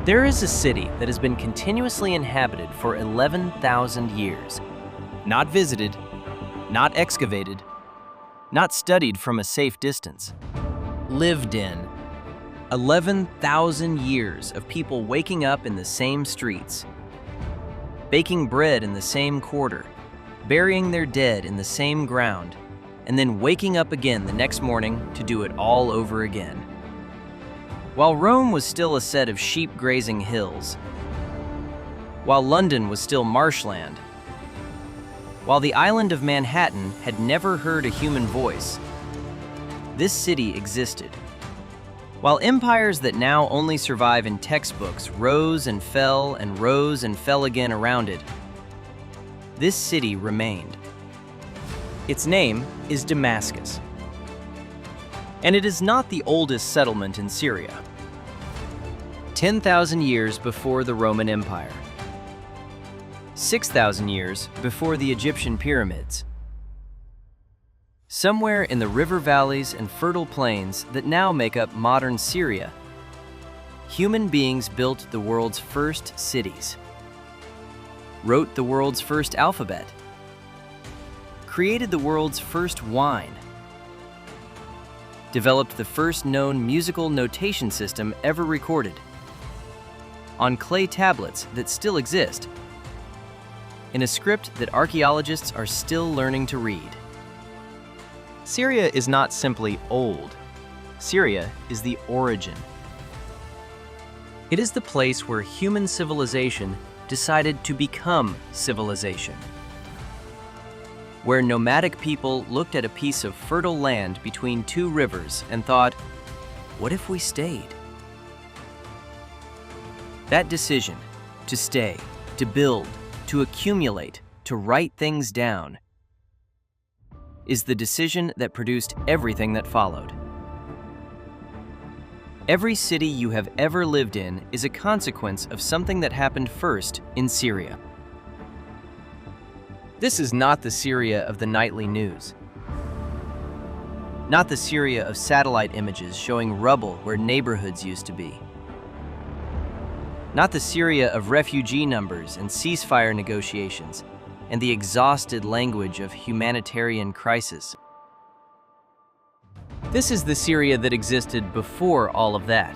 There is a city that has been continuously inhabited for 11,000 years. Not visited, not excavated, not studied from a safe distance. Lived in. 11,000 years of people waking up in the same streets, baking bread in the same quarter, burying their dead in the same ground, and then waking up again the next morning to do it all over again. While Rome was still a set of sheep-grazing hills, while London was still marshland, while the island of Manhattan had never heard a human voice, this city existed. While empires that now only survive in textbooks rose and fell and rose and fell again around it, this city remained. Its name is Damascus. And it is not the oldest settlement in Syria. 10,000 years before the Roman Empire. 6,000 years before the Egyptian pyramids. Somewhere in the river valleys and fertile plains that now make up modern Syria, human beings built the world's first cities, wrote the world's first alphabet, created the world's first wine, developed the first known musical notation system ever recorded, on clay tablets that still exist, in a script that archaeologists are still learning to read. Syria is not simply old. Syria is the origin. It is the place where human civilization decided to become civilization, where nomadic people looked at a piece of fertile land between two rivers and thought, what if we stayed? That decision, to stay, to build, to accumulate, to write things down, is the decision that produced everything that followed. Every city you have ever lived in is a consequence of something that happened first in Syria. This is not the Syria of the nightly news. Not the Syria of satellite images showing rubble where neighborhoods used to be. Not the Syria of refugee numbers and ceasefire negotiations and the exhausted language of humanitarian crisis. This is the Syria that existed before all of that.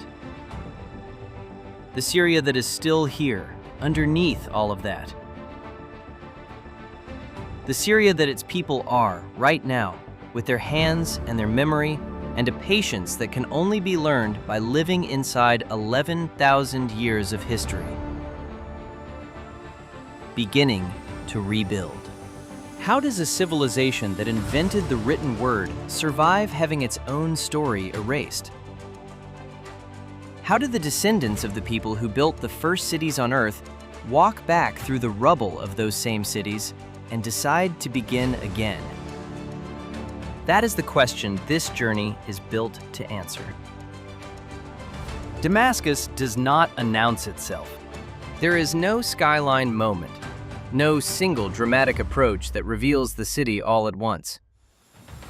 The Syria that is still here, underneath all of that. The Syria that its people are, right now, with their hands and their memory and a patience that can only be learned by living inside 11,000 years of history. Beginning to rebuild. How does a civilization that invented the written word survive having its own story erased? How did the descendants of the people who built the first cities on Earth walk back through the rubble of those same cities and decide to begin again? That is the question this journey is built to answer. Damascus does not announce itself. There is no skyline moment, no single dramatic approach that reveals the city all at once.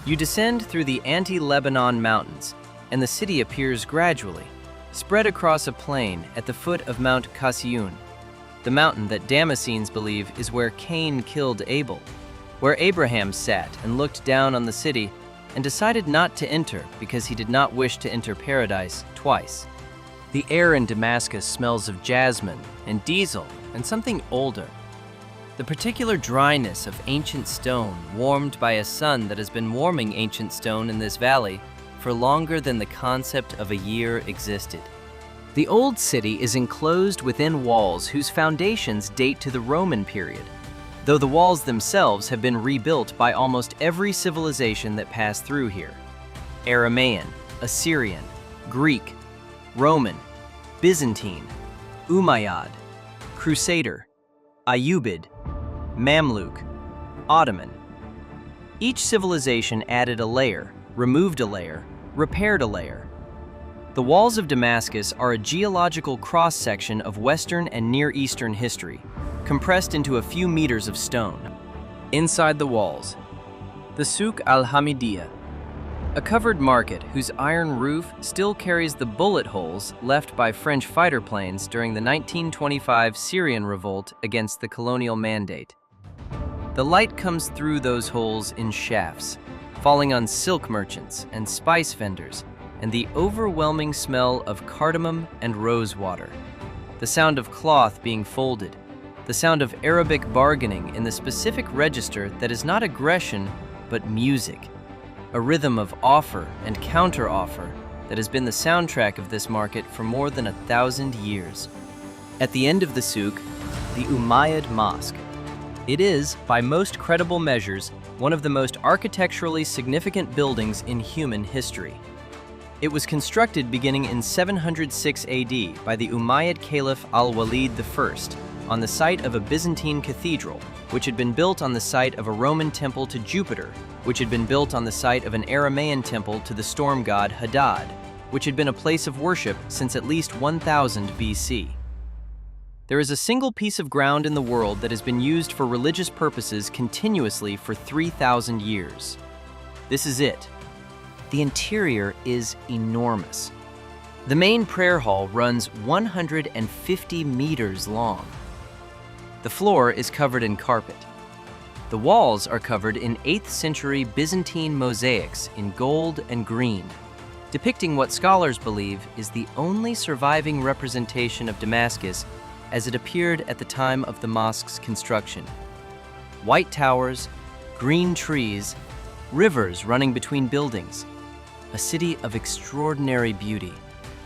You descend through the anti-Lebanon mountains, and the city appears gradually, spread across a plain at the foot of Mount Kasiyun, the mountain that Damascenes believe is where Cain killed Abel, where Abraham sat and looked down on the city and decided not to enter because he did not wish to enter paradise twice. The air in Damascus smells of jasmine and diesel and something older. The particular dryness of ancient stone warmed by a sun that has been warming ancient stone in this valley for longer than the concept of a year existed. The old city is enclosed within walls whose foundations date to the Roman period, though the walls themselves have been rebuilt by almost every civilization that passed through here. Aramaean, Assyrian, Greek, Roman, Byzantine, Umayyad, Crusader, Ayyubid, Mamluk, Ottoman. Each civilization added a layer, removed a layer, repaired a layer. The walls of Damascus are a geological cross-section of Western and Near Eastern history, compressed into a few meters of stone. Inside the walls, the Souk al-Hamidiyya, A covered market whose iron roof still carries the bullet holes left by French fighter planes during the 1925 Syrian revolt against the colonial mandate. The light comes through those holes in shafts, falling on silk merchants and spice vendors, and the overwhelming smell of cardamom and rose water. The sound of cloth being folded, the sound of Arabic bargaining in the specific register that is not aggression, but music. A rhythm of offer and counter-offer that has been the soundtrack of this market for more than 1,000 years. At the end of the souk, the Umayyad Mosque. It is, by most credible measures, one of the most architecturally significant buildings in human history. It was constructed beginning in 706 AD by the Umayyad Caliph al-Walid I on the site of a Byzantine cathedral, which had been built on the site of a Roman temple to Jupiter, which had been built on the site of an Aramaean temple to the storm god Hadad, which had been a place of worship since at least 1000 BC. There is a single piece of ground in the world that has been used for religious purposes continuously for 3,000 years. This is it. The interior is enormous. The main prayer hall runs 150 meters long. The floor is covered in carpet. The walls are covered in 8th century Byzantine mosaics in gold and green, depicting what scholars believe is the only surviving representation of Damascus as it appeared at the time of the mosque's construction. White towers, green trees, rivers running between buildings, a city of extraordinary beauty,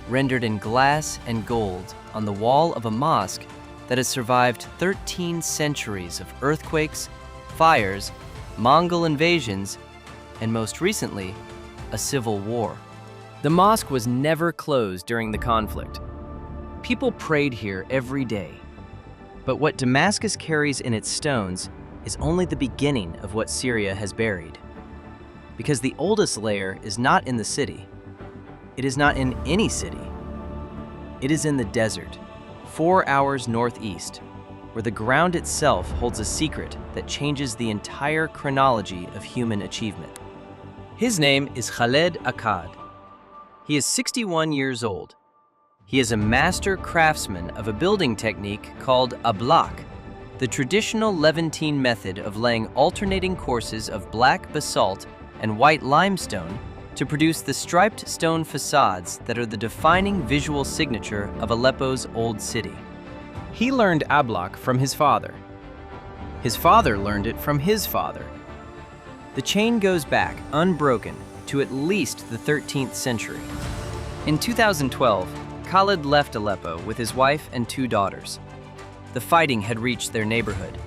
rendered in glass and gold on the wall of a mosque that has survived 13 centuries of earthquakes, fires, Mongol invasions, and most recently, a civil war. The mosque was never closed during the conflict. People prayed here every day. But what Damascus carries in its stones is only the beginning of what Syria has buried. Because the oldest layer is not in the city. It is not in any city. It is in the desert, 4 hours northeast, where the ground itself holds a secret that changes the entire chronology of human achievement. His name is Khaled Akkad. He is 61 years old. He is a master craftsman of a building technique called a block, the traditional Levantine method of laying alternating courses of black basalt and white limestone to produce the striped stone facades that are the defining visual signature of Aleppo's old city. He learned ablak from his father. His father learned it from his father. The chain goes back, unbroken, to at least the 13th century. In 2012, Khaled left Aleppo with his wife and 2 daughters. The fighting had reached their neighborhood.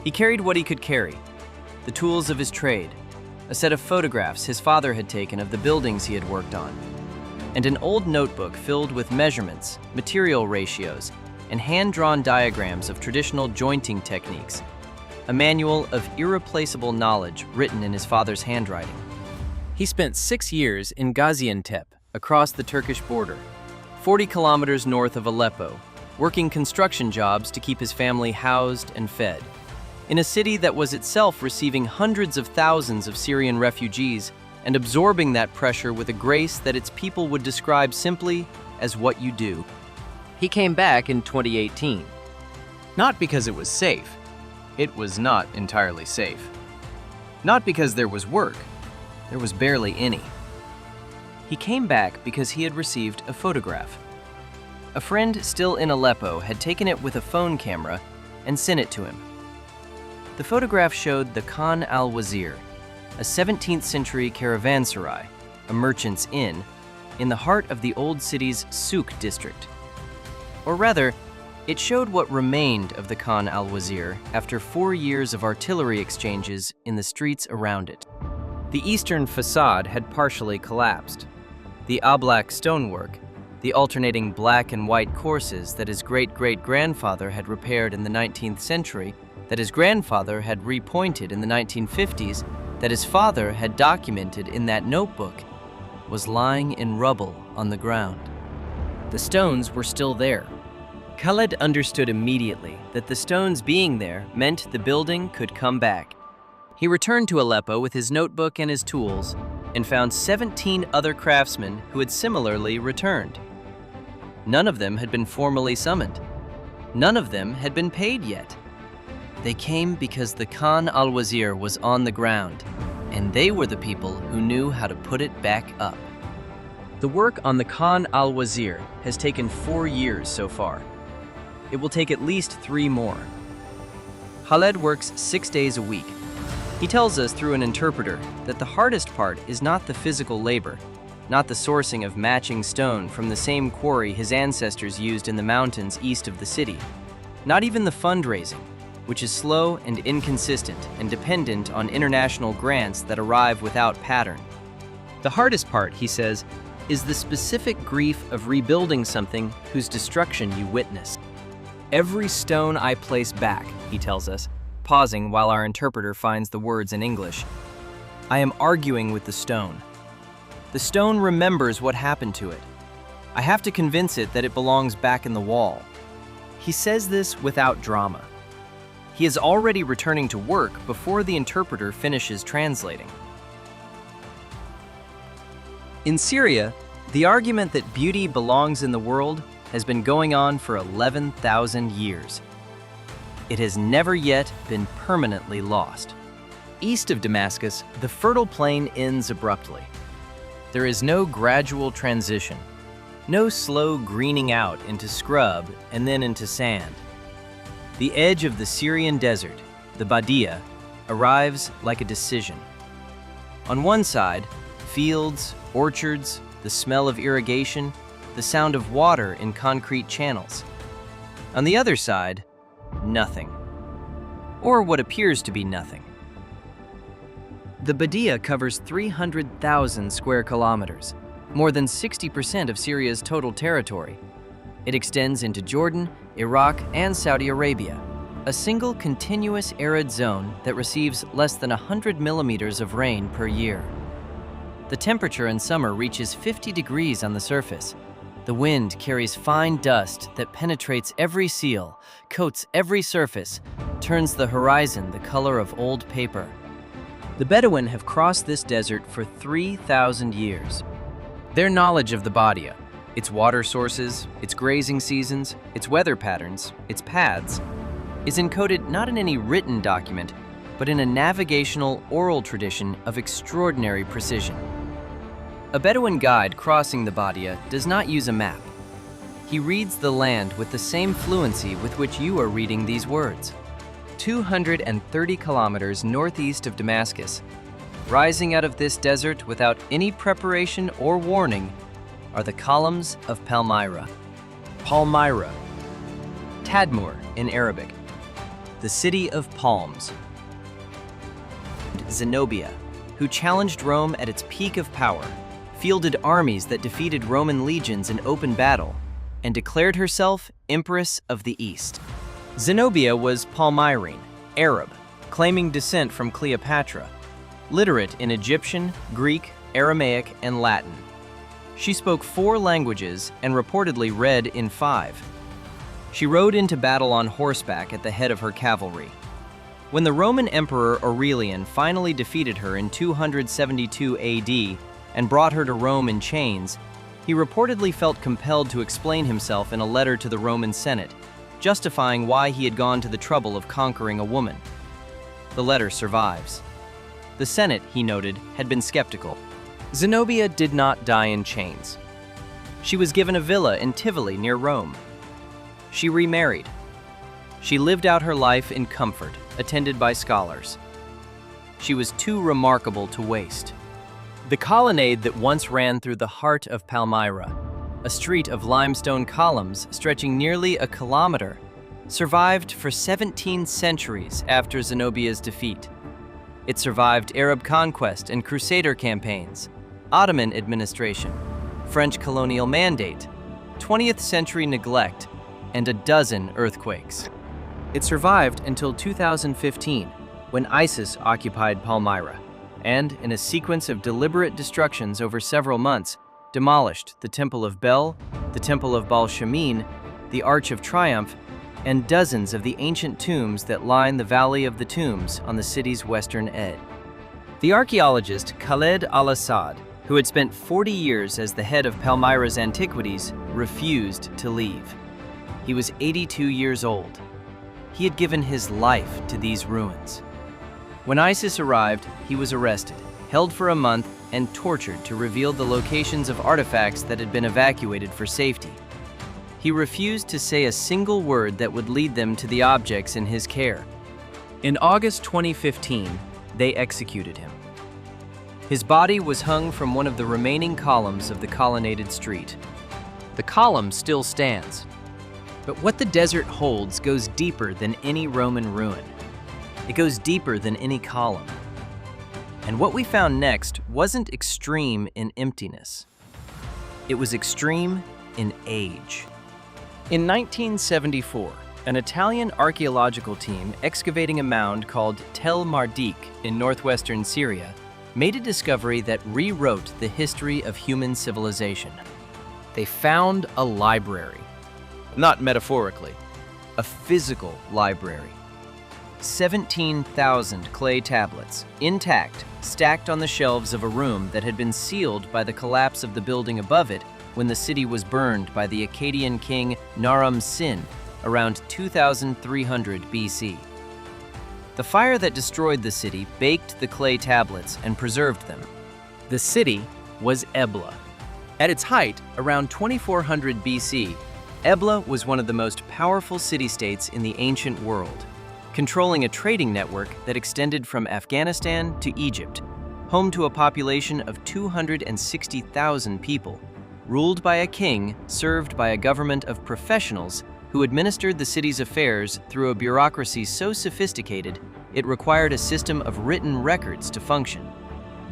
He carried what he could carry, the tools of his trade, a set of photographs his father had taken of the buildings he had worked on, and an old notebook filled with measurements, material ratios, and hand-drawn diagrams of traditional jointing techniques, a manual of irreplaceable knowledge written in his father's handwriting. He spent 6 years in Gaziantep, across the Turkish border, 40 kilometers north of Aleppo, working construction jobs to keep his family housed and fed, in a city that was itself receiving hundreds of thousands of Syrian refugees and absorbing that pressure with a grace that its people would describe simply as what you do. He came back in 2018. Not because it was safe. It was not entirely safe. Not because there was work. There was barely any. He came back because he had received a photograph. A friend still in Aleppo had taken it with a phone camera and sent it to him. The photograph showed the Khan al-Wazir, a 17th century caravanserai, a merchant's inn, in the heart of the old city's souk district. Or rather, it showed what remained of the Khan al-Wazir after 4 years of artillery exchanges in the streets around it. The eastern facade had partially collapsed. The ablak stonework, the alternating black and white courses that his great-great-grandfather had repaired in the 19th century, that his grandfather had repointed in the 1950s, that his father had documented in that notebook, was lying in rubble on the ground. The stones were still there. Khaled understood immediately that the stones being there meant the building could come back. He returned to Aleppo with his notebook and his tools and found 17 other craftsmen who had similarly returned. None of them had been formally summoned. None of them had been paid yet. They came because the Khan al-Wazir was on the ground, and they were the people who knew how to put it back up. The work on the Khan al-Wazir has taken 4 years so far. It will take at least 3 more. Khaled works 6 days a week. He tells us through an interpreter that the hardest part is not the physical labor, not the sourcing of matching stone from the same quarry his ancestors used in the mountains east of the city, not even the fundraising, which is slow and inconsistent and dependent on international grants that arrive without pattern. The hardest part, he says, is the specific grief of rebuilding something whose destruction you witness. Every stone I place back, he tells us, pausing while our interpreter finds the words in English. I am arguing with the stone. The stone remembers what happened to it. I have to convince it that it belongs back in the wall. He says this without drama. He is already returning to work before the interpreter finishes translating. In Syria, the argument that beauty belongs in the world has been going on for 11,000 years. It has never yet been permanently lost. East of Damascus, the fertile plain ends abruptly. There is no gradual transition, no slow greening out into scrub and then into sand. The edge of the Syrian Desert, the Badia, arrives like a decision. On one side, fields, orchards, the smell of irrigation, the sound of water in concrete channels. On the other side, nothing. Or what appears to be nothing. The Badia covers 300,000 square kilometers, more than 60% of Syria's total territory. It extends into Jordan, Iraq, and Saudi Arabia, a single continuous arid zone that receives less than 100 millimeters of rain per year. The temperature in summer reaches 50 degrees on the surface. The wind carries fine dust that penetrates every seal, coats every surface, turns the horizon the color of old paper. The Bedouin have crossed this desert for 3,000 years. Their knowledge of the Badia, its water sources, its grazing seasons, its weather patterns, its paths, is encoded not in any written document, but in a navigational oral tradition of extraordinary precision. A Bedouin guide crossing the Badia does not use a map. He reads the land with the same fluency with which you are reading these words. 230 kilometers northeast of Damascus, rising out of this desert without any preparation or warning, are the columns of Palmyra. Palmyra, Tadmur in Arabic, the city of palms. Zenobia, who challenged Rome at its peak of power, fielded armies that defeated Roman legions in open battle, and declared herself Empress of the East. Zenobia was Palmyrene, Arab, claiming descent from Cleopatra, literate in Egyptian, Greek, Aramaic, and Latin. She spoke 4 languages and reportedly read in 5. She rode into battle on horseback at the head of her cavalry. When the Roman Emperor Aurelian finally defeated her in 272 AD and brought her to Rome in chains, he reportedly felt compelled to explain himself in a letter to the Roman Senate, justifying why he had gone to the trouble of conquering a woman. The letter survives. The Senate, he noted, had been skeptical. Zenobia did not die in chains. She was given a villa in Tivoli near Rome. She remarried. She lived out her life in comfort, attended by scholars. She was too remarkable to waste. The colonnade that once ran through the heart of Palmyra, a street of limestone columns stretching nearly a kilometer, survived for 17 centuries after Zenobia's defeat. It survived Arab conquest and crusader campaigns, Ottoman administration, French colonial mandate, 20th century neglect, and a dozen earthquakes. It survived until 2015, when ISIS occupied Palmyra, and, in a sequence of deliberate destructions over several months, demolished the Temple of Bel, the Temple of Baal-Shamin, the Arch of Triumph, and dozens of the ancient tombs that line the Valley of the Tombs on the city's western edge. The archaeologist Khaled al-Assad, who had spent 40 years as the head of Palmyra's antiquities, refused to leave. He was 82 years old. He had given his life to these ruins. When ISIS arrived, he was arrested, held for a month, and tortured to reveal the locations of artifacts that had been evacuated for safety. He refused to say a single word that would lead them to the objects in his care. In August 2015, they executed him. His body was hung from one of the remaining columns of the colonnaded street. The column still stands. But what the desert holds goes deeper than any Roman ruin. It goes deeper than any column. And what we found next wasn't extreme in emptiness. It was extreme in age. In 1974, an Italian archaeological team excavating a mound called Tel Mardik in northwestern Syria made a discovery that rewrote the history of human civilization. They found a library. Not metaphorically, a physical library. 17,000 clay tablets, intact, stacked on the shelves of a room that had been sealed by the collapse of the building above it when the city was burned by the Akkadian king Naram-Sin around 2300 BC. The fire that destroyed the city baked the clay tablets and preserved them. The city was Ebla. At its height, around 2400 BC, Ebla was one of the most powerful city-states in the ancient world, controlling a trading network that extended from Afghanistan to Egypt, home to a population of 260,000 people, ruled by a king served by a government of professionals who administered the city's affairs through a bureaucracy so sophisticated it required a system of written records to function.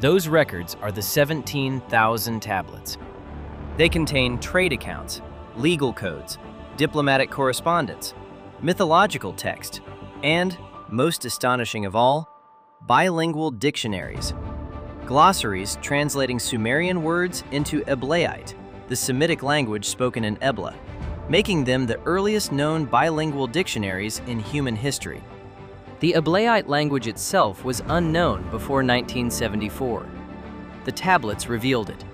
Those records are the 17,000 tablets. They contain trade accounts, legal codes, diplomatic correspondence, mythological text, and, most astonishing of all, bilingual dictionaries. Glossaries translating Sumerian words into Eblaite, the Semitic language spoken in Ebla, making them the earliest known bilingual dictionaries in human history. The Eblaite language itself was unknown before 1974. The tablets revealed it.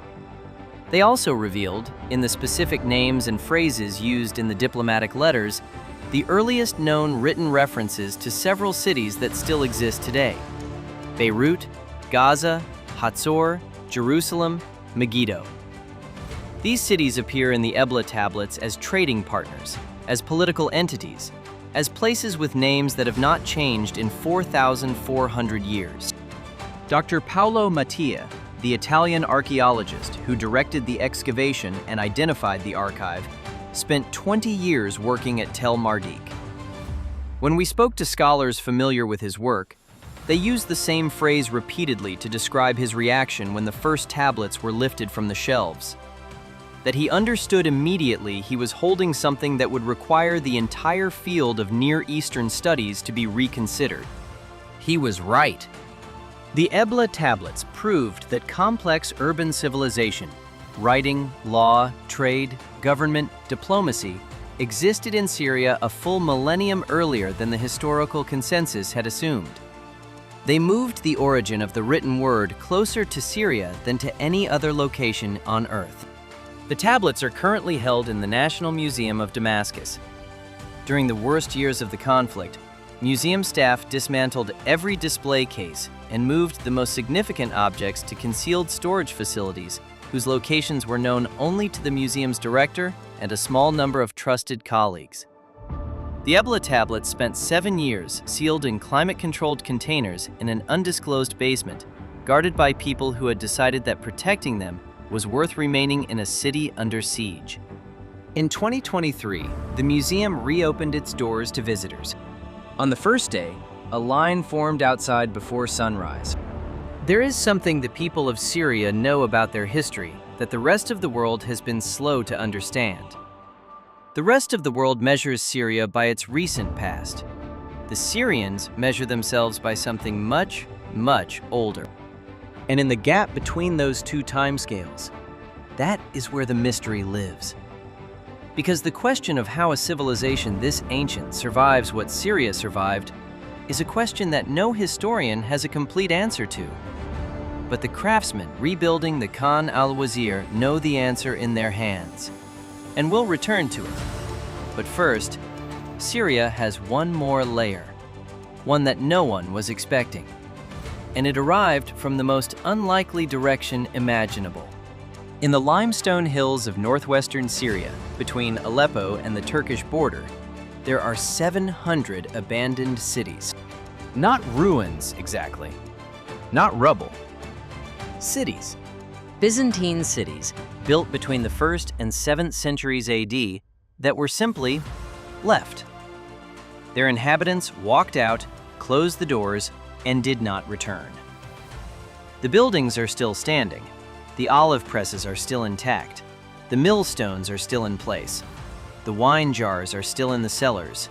They also revealed, in the specific names and phrases used in the diplomatic letters, the earliest known written references to several cities that still exist today: Beirut, Gaza, Hatzor, Jerusalem, Megiddo. These cities appear in the Ebla tablets as trading partners, as political entities, as places with names that have not changed in 4,400 years. Dr. Paolo Mattia, the Italian archaeologist who directed the excavation and identified the archive, spent 20 years working at Tel Mardik. When we spoke to scholars familiar with his work, they used the same phrase repeatedly to describe his reaction when the first tablets were lifted from the shelves: that he understood immediately he was holding something that would require the entire field of Near Eastern studies to be reconsidered. He was right. The Ebla tablets proved that complex urban civilization, writing, law, trade, government, diplomacy, existed in Syria a full millennium earlier than the historical consensus had assumed. They moved the origin of the written word closer to Syria than to any other location on Earth. The tablets are currently held in the National Museum of Damascus. During the worst years of the conflict, museum staff dismantled every display case and moved the most significant objects to concealed storage facilities whose locations were known only to the museum's director and a small number of trusted colleagues. The Ebla tablets spent 7 years sealed in climate-controlled containers in an undisclosed basement, guarded by people who had decided that protecting them was worth remaining in a city under siege. In 2023, the museum reopened its doors to visitors. On the first day, a line formed outside before sunrise. There is something the people of Syria know about their history that the rest of the world has been slow to understand. The rest of the world measures Syria by its recent past. The Syrians measure themselves by something much, much older. And in the gap between those two timescales, that is where the mystery lives. Because the question of how a civilization this ancient survives what Syria survived is a question that no historian has a complete answer to. but the craftsmen rebuilding the Khan al-Wazir know the answer in their hands, and we'll return to it. But first, Syria has one more layer, one that no one was expecting, and it arrived from the most unlikely direction imaginable. In the limestone hills of northwestern Syria, between Aleppo and the Turkish border, there are 700 abandoned cities. Not ruins, exactly. Not rubble. Cities. Byzantine cities, built between the 1st and 7th centuries AD, that were simply left. Their inhabitants walked out, closed the doors, and did not return. The buildings are still standing. The olive presses are still intact. The millstones are still in place. The wine jars are still in the cellars.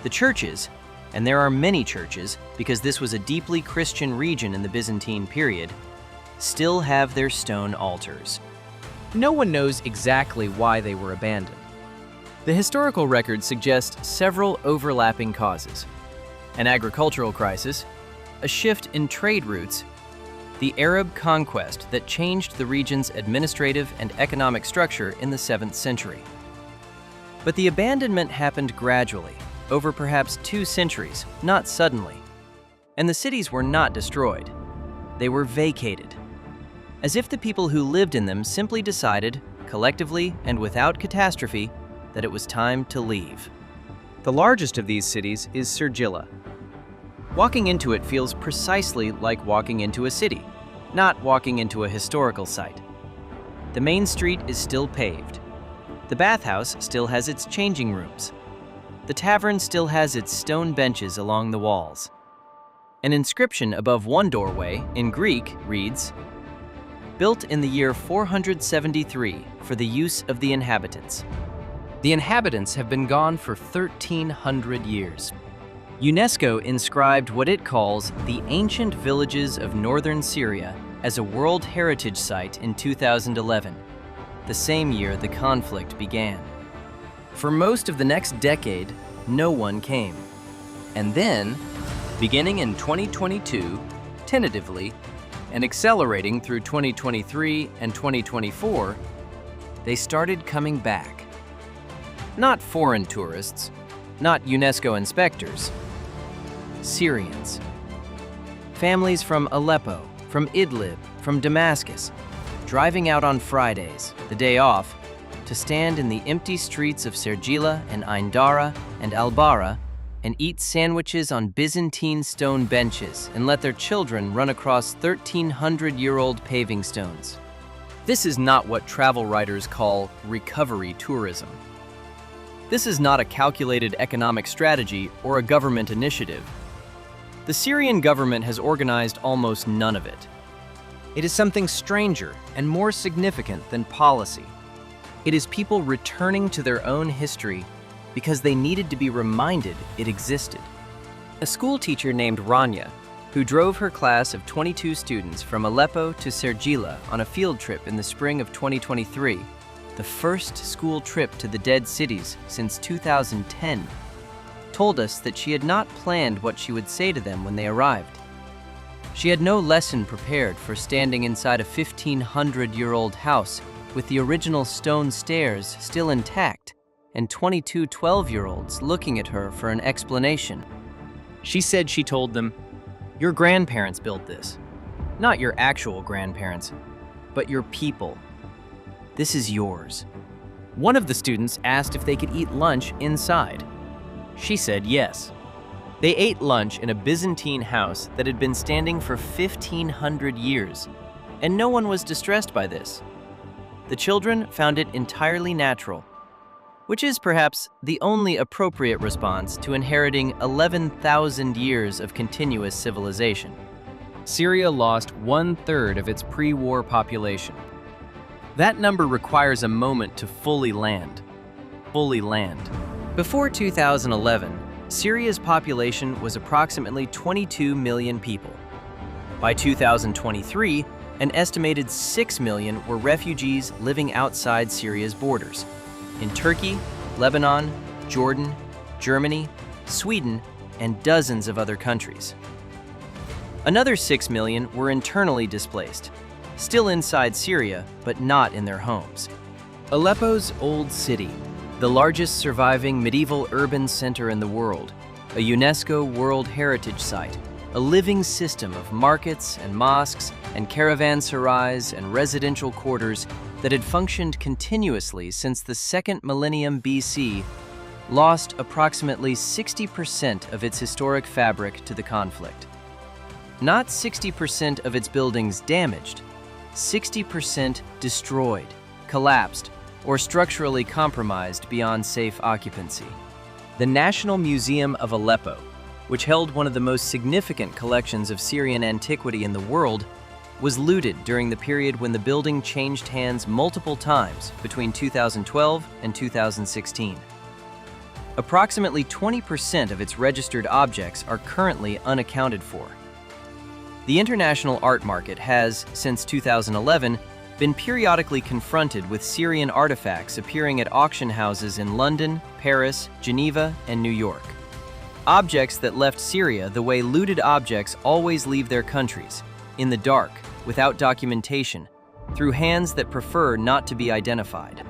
The churches, and there are many churches because this was a deeply Christian region in the Byzantine period, still have their stone altars. No one knows exactly why they were abandoned. The historical record suggests several overlapping causes: an agricultural crisis, a shift in trade routes, the Arab conquest that changed the region's administrative and economic structure in the 7th century. But the abandonment happened gradually, over perhaps 2 centuries, not suddenly. And the cities were not destroyed. They were vacated, as if the people who lived in them simply decided, collectively and without catastrophe, that it was time to leave. The largest of these cities is Sirjilla. Walking into it feels precisely like walking into a city, not walking into a historical site. The main street is still paved. The bathhouse still has its changing rooms. The tavern still has its stone benches along the walls. An inscription above one doorway in Greek reads, "Built in the year 473 for the use of the inhabitants." The inhabitants have been gone for 1,300 years. UNESCO inscribed what it calls the ancient villages of northern Syria as a World Heritage Site in 2011, the same year the conflict began. For most of the next decade, no one came. And then, beginning in 2022, tentatively, and accelerating through 2023 and 2024, they started coming back. Not foreign tourists, not UNESCO inspectors, Syrians. Families from Aleppo, from Idlib, from Damascus, driving out on Fridays, the day off, to stand in the empty streets of Sirjilla and Ain Dara and Al-Bara and eat sandwiches on Byzantine stone benches and let their children run across 1,300-year-old paving stones. This is not what travel writers call recovery tourism. This is not a calculated economic strategy or a government initiative. The Syrian government has organized almost none of it. It is something stranger and more significant than policy. It is people returning to their own history because they needed to be reminded it existed. A school teacher named Rania, who drove her class of 22 students from Aleppo to Sirjilla on a field trip in the spring of 2023, the first school trip to the dead cities since 2010, told us that she had not planned what she would say to them when they arrived. She had no lesson prepared for standing inside a 1,500-year-old house with the original stone stairs still intact and 22 12-year-olds looking at her for an explanation. She said she told them, "Your grandparents built this. Not your actual grandparents, but your people. This is yours." One of the students asked if they could eat lunch inside. She said yes. They ate lunch in a Byzantine house that had been standing for 1,500 years, and no one was distressed by this. The children found it entirely natural, which is perhaps the only appropriate response to inheriting 11,000 years of continuous civilization. Syria lost 1/3 of its pre-war population. That number requires a moment to fully land. Before 2011, Syria's population was approximately 22 million people. By 2023, an estimated 6 million were refugees living outside Syria's borders, in Turkey, Lebanon, Jordan, Germany, Sweden, and dozens of other countries. Another 6 million were internally displaced, still inside Syria, but not in their homes. Aleppo's Old City, the largest surviving medieval urban center in the world, a UNESCO World Heritage Site, a living system of markets and mosques and caravanserais and residential quarters that had functioned continuously since the 2nd millennium BC, lost approximately 60% of its historic fabric to the conflict. Not 60% of its buildings damaged, 60% destroyed, collapsed, or structurally compromised beyond safe occupancy. The National Museum of Aleppo, which held one of the most significant collections of Syrian antiquity in the world, was looted during the period when the building changed hands multiple times between 2012 and 2016. Approximately 20% of its registered objects are currently unaccounted for. The international art market has, since 2011, been periodically confronted with Syrian artifacts appearing at auction houses in London, Paris, Geneva, and New York. Objects that left Syria the way looted objects always leave their countries, in the dark, without documentation, through hands that prefer not to be identified.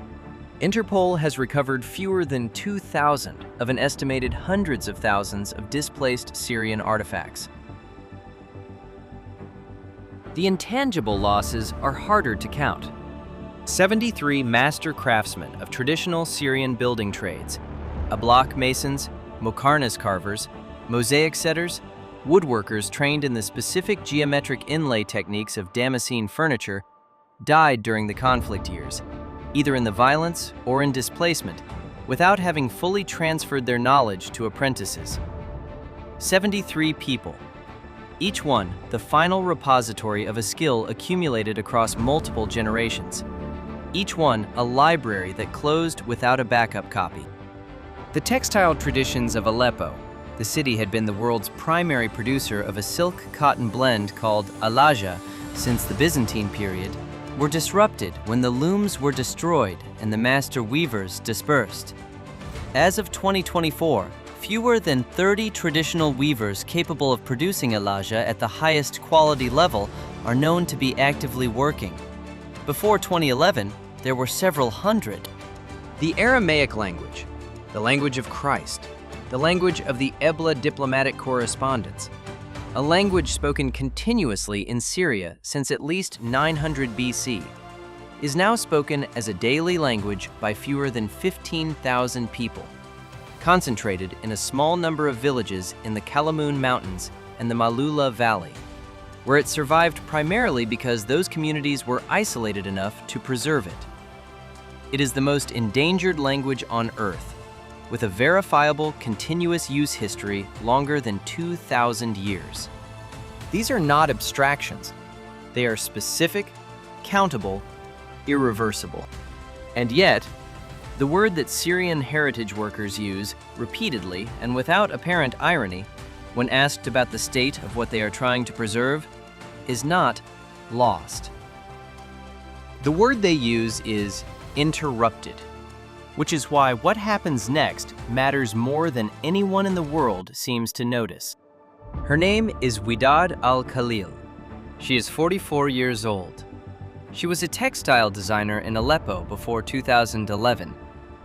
Interpol has recovered fewer than 2,000 of an estimated hundreds of thousands of displaced Syrian artifacts. The intangible losses are harder to count. 73 master craftsmen of traditional Syrian building trades, block masons, mokarnas carvers, mosaic setters, woodworkers trained in the specific geometric inlay techniques of Damascene furniture, died during the conflict years, either in the violence or in displacement, without having fully transferred their knowledge to apprentices. 73 people, each one the final repository of a skill accumulated across multiple generations. Each one a library that closed without a backup copy. The textile traditions of Aleppo, the city had been the world's primary producer of a silk cotton blend called alaja since the Byzantine period, were disrupted when the looms were destroyed and the master weavers dispersed. As of 2024, fewer than 30 traditional weavers capable of producing alaja at the highest quality level are known to be actively working. Before 2011, there were several hundred. The Aramaic language, the language of Christ, the language of the Ebla diplomatic correspondence, a language spoken continuously in Syria since at least 900 BC, is now spoken as a daily language by fewer than 15,000 people, concentrated in a small number of villages in the Kalamun Mountains and the Malula Valley, where it survived primarily because those communities were isolated enough to preserve it. It is the most endangered language on Earth, with a verifiable continuous use history longer than 2,000 years. These are not abstractions. They are specific, countable, irreversible. And yet, the word that Syrian heritage workers use repeatedly and without apparent irony when asked about the state of what they are trying to preserve is not lost. The word they use is interrupted, which is why what happens next matters more than anyone in the world seems to notice. Her name is Widad al-Khalil. She is 44 years old. She was a textile designer in Aleppo before 2011.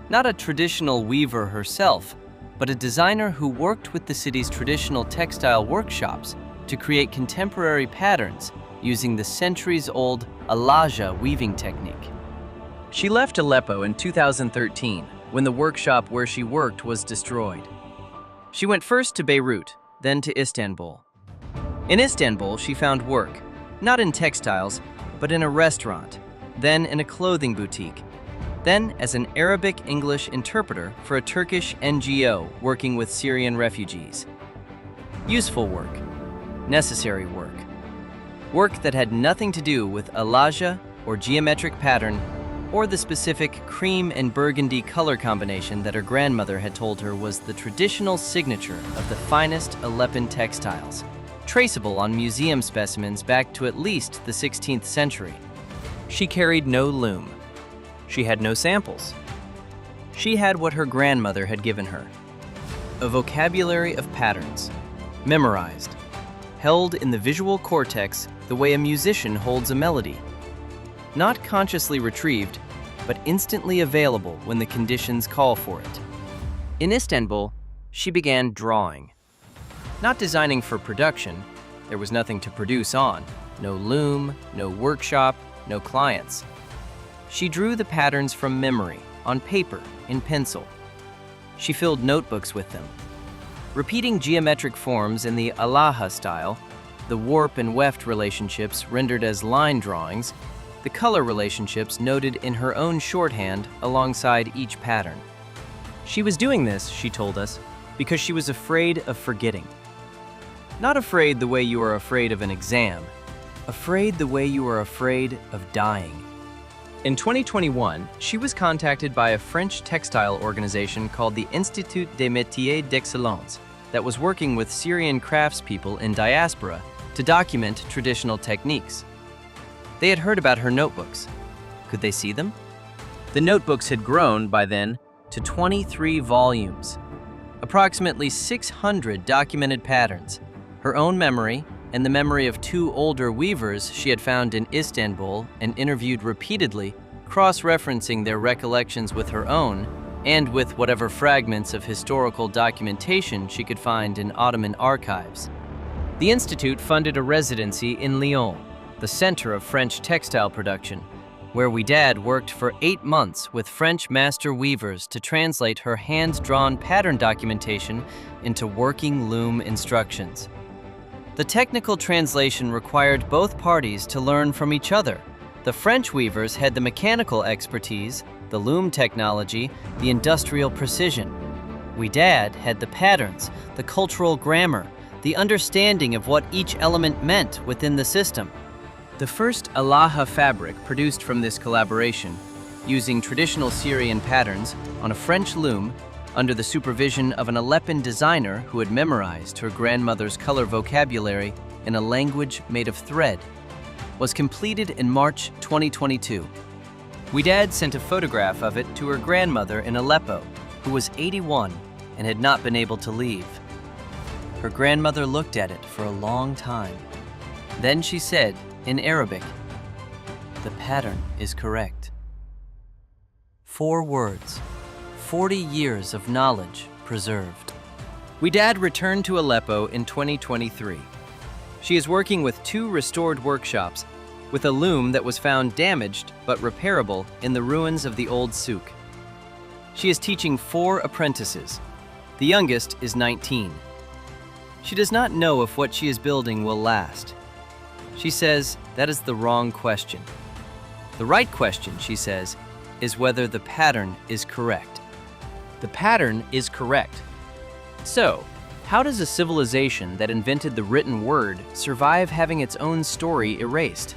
Not a traditional weaver herself, but a designer who worked with the city's traditional textile workshops to create contemporary patterns using the centuries-old alaja weaving technique. She left Aleppo in 2013 when the workshop where she worked was destroyed. She went first to Beirut, then to Istanbul. In Istanbul, she found work, not in textiles, but in a restaurant, then in a clothing boutique, then as an Arabic-English interpreter for a Turkish NGO working with Syrian refugees. Useful work, necessary work, work that had nothing to do with alaja or geometric pattern or the specific cream and burgundy color combination that her grandmother had told her was the traditional signature of the finest Aleppan textiles, traceable on museum specimens back to at least the 16th century. She carried no loom. She had no samples. She had what her grandmother had given her, a vocabulary of patterns, memorized, held in the visual cortex the way a musician holds a melody. Not consciously retrieved, but instantly available when the conditions call for it. In Istanbul, she began drawing. Not designing for production, there was nothing to produce on. No loom, no workshop, no clients. She drew the patterns from memory, on paper, in pencil. She filled notebooks with them. Repeating geometric forms in the Alaha style, the warp and weft relationships rendered as line drawings, the color relationships noted in her own shorthand alongside each pattern. She was doing this, she told us, because she was afraid of forgetting. Not afraid the way you are afraid of an exam, afraid the way you are afraid of dying. In 2021, she was contacted by a French textile organization called the Institut des Métiers d'Excellence that was working with Syrian craftspeople in diaspora to document traditional techniques. They had heard about her notebooks. Could they see them? The notebooks had grown by then to 23 volumes, approximately 600 documented patterns, her own memory, and the memory of two older weavers she had found in Istanbul and interviewed repeatedly, cross-referencing their recollections with her own and with whatever fragments of historical documentation she could find in Ottoman archives. The Institute funded a residency in Lyon, the center of French textile production, where Ouidad worked for 8 months with French master weavers to translate her hand-drawn pattern documentation into working loom instructions. The technical translation required both parties to learn from each other. The French weavers had the mechanical expertise, the loom technology, the industrial precision. Ouidad had the patterns, the cultural grammar, the understanding of what each element meant within the system. The first Alaha fabric produced from this collaboration, using traditional Syrian patterns on a French loom under the supervision of an Aleppan designer who had memorized her grandmother's color vocabulary in a language made of thread, was completed in March 2022. Ouidad sent a photograph of it to her grandmother in Aleppo, who was 81 and had not been able to leave. Her grandmother looked at it for a long time. Then she said, in Arabic, "The pattern is correct." 4 words. 40 years of knowledge preserved. Ouidad returned to Aleppo in 2023. She is working with 2 restored workshops with a loom that was found damaged but repairable in the ruins of the old souk. She is teaching 4 apprentices. The youngest is 19. She does not know if what she is building will last. She says that is the wrong question. The right question, she says, is whether the pattern is correct. The pattern is correct. So, how does a civilization that invented the written word survive having its own story erased?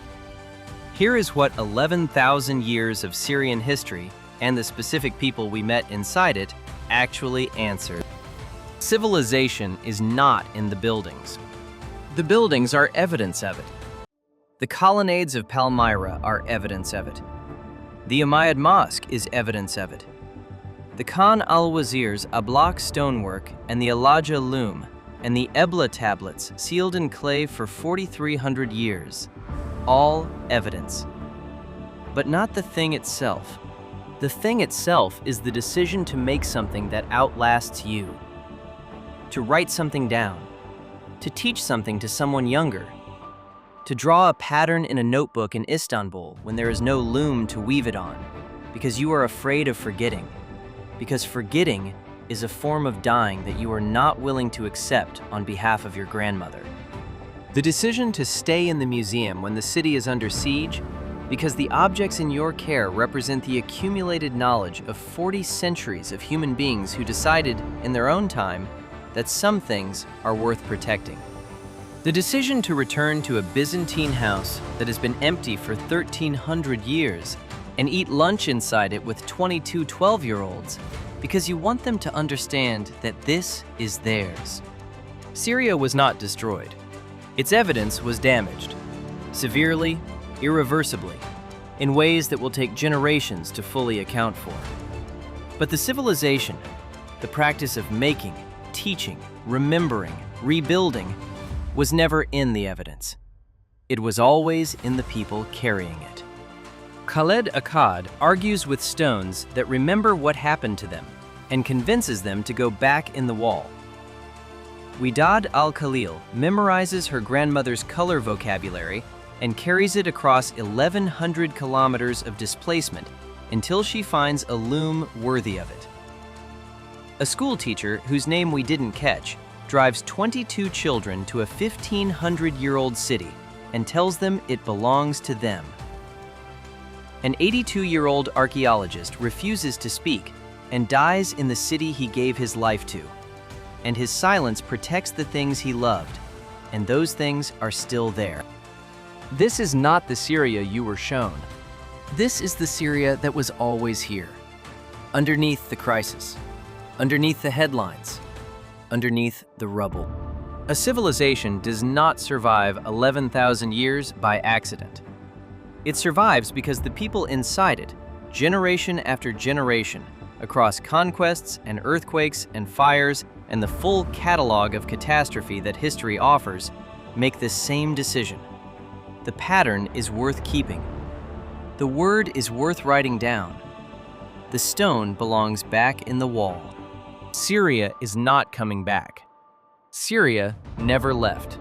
Here is what 11,000 years of Syrian history and the specific people we met inside it actually answered. Civilization is not in the buildings. The buildings are evidence of it. The colonnades of Palmyra are evidence of it. The Umayyad Mosque is evidence of it. The Khan al-Wazir's Ablaq stonework and the Alaja loom and the Ebla tablets sealed in clay for 4,300 years. All evidence. But not the thing itself. The thing itself is the decision to make something that outlasts you. To write something down. To teach something to someone younger. To draw a pattern in a notebook in Istanbul when there is no loom to weave it on, because you are afraid of forgetting. Because forgetting is a form of dying that you are not willing to accept on behalf of your grandmother. The decision to stay in the museum when the city is under siege, because the objects in your care represent the accumulated knowledge of 40 centuries of human beings who decided, in their own time, that some things are worth protecting. The decision to return to a Byzantine house that has been empty for 1,300 years and eat lunch inside it with 22 12-year-olds because you want them to understand that this is theirs. Syria was not destroyed. Its evidence was damaged, severely, irreversibly, in ways that will take generations to fully account for. But the civilization, the practice of making, teaching, remembering, rebuilding, was never in the evidence. It was always in the people carrying it. Khaled Akkad argues with stones that remember what happened to them and convinces them to go back in the wall. Widad al-Khalil memorizes her grandmother's color vocabulary and carries it across 1,100 kilometers of displacement until she finds a loom worthy of it. A school teacher, whose name we didn't catch, drives 22 children to a 1,500-year-old city and tells them it belongs to them. An 82-year-old archaeologist refuses to speak and dies in the city he gave his life to. And his silence protects the things he loved, and those things are still there. This is not the Syria you were shown. This is the Syria that was always here, underneath the crisis, underneath the headlines, underneath the rubble. A civilization does not survive 11,000 years by accident. It survives because the people inside it, generation after generation, across conquests and earthquakes and fires and the full catalog of catastrophe that history offers, make the same decision. The pattern is worth keeping. The word is worth writing down. The stone belongs back in the wall. Syria is not coming back. Syria never left.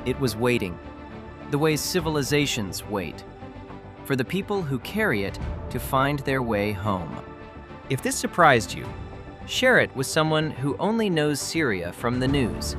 It was waiting, the way civilizations wait, for the people who carry it to find their way home. If this surprised you, share it with someone who only knows Syria from the news.